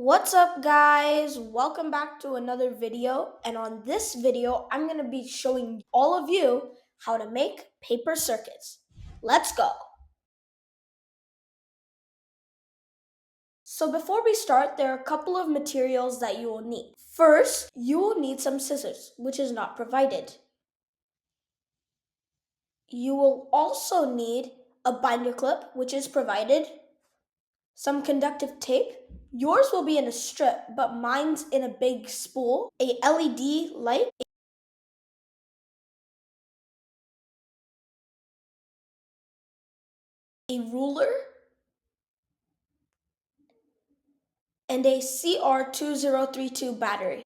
What's up, guys? Welcome back to another video. And on this video, I'm going to be showing all of you how to make paper circuits. Let's go. So before we start, there are a couple of materials that you will need. First, you will need some scissors, which is not provided. You will also need a binder clip, which is provided, some conductive tape. Yours will be in a strip, but mine's in a big spool, a LED light, a ruler, and a CR2032 battery.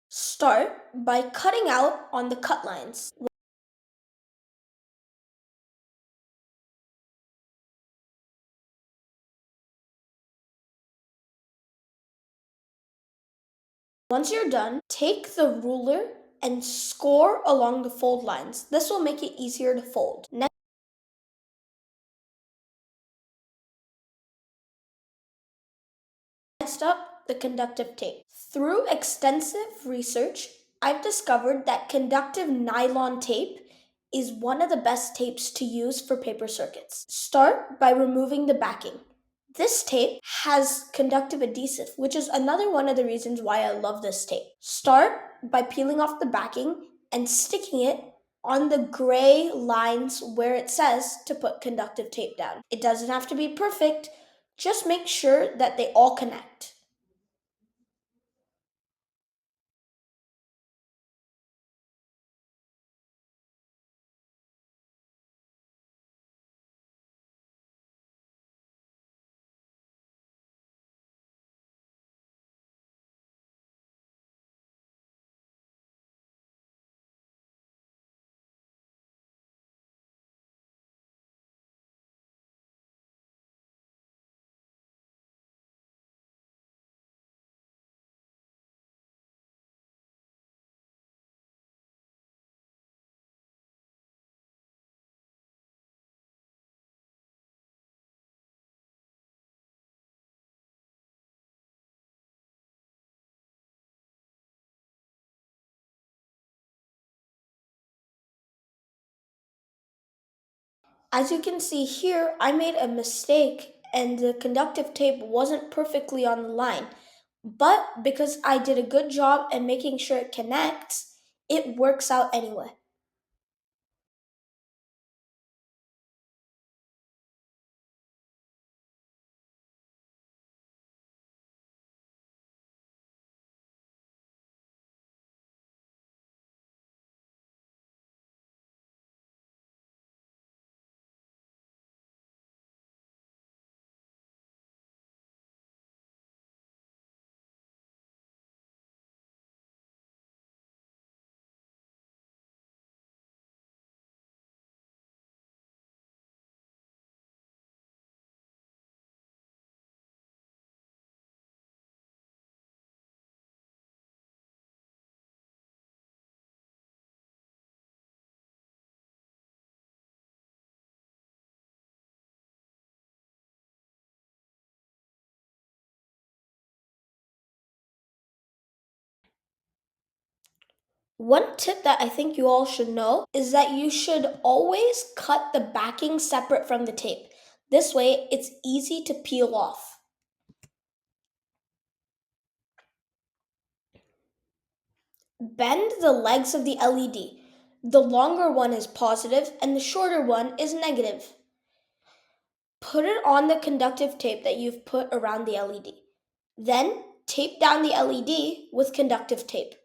Start by cutting out on the cut lines. Once you're done, take the ruler and score along the fold lines. This will make it easier to fold. Next up, the conductive tape. Through extensive research, I've discovered that conductive nylon tape is one of the best tapes to use for paper circuits. Start by removing the backing. This tape has conductive adhesive, which is another one of the reasons why I love this tape. Start by peeling off the backing and sticking it on the gray lines where it says to put conductive tape down. It doesn't have to be perfect, just make sure that they all connect. As you can see here, I made a mistake and the conductive tape wasn't perfectly on the line. But because I did a good job at making sure it connects, it works out anyway. One tip that I think you all should know is that you should always cut the backing separate from the tape. This way, it's easy to peel off. Bend the legs of the LED. The longer one is positive and the shorter one is negative. Put it on the conductive tape that you've put around the LED. Then tape down the LED with conductive tape.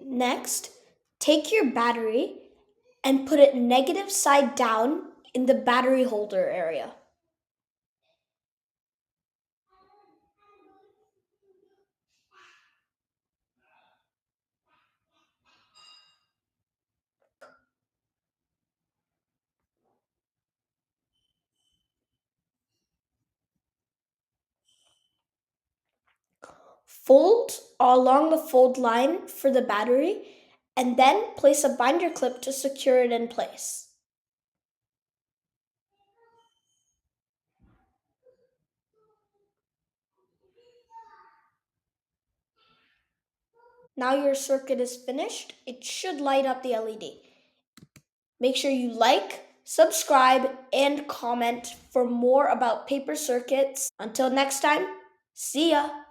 Next, take your battery and put it negative side down in the battery holder area. Fold along the fold line for the battery and then place a binder clip to secure it in place. Now your circuit is finished. It should light up the LED. Make sure you like, subscribe, and comment for more about paper circuits. Until next time, see ya!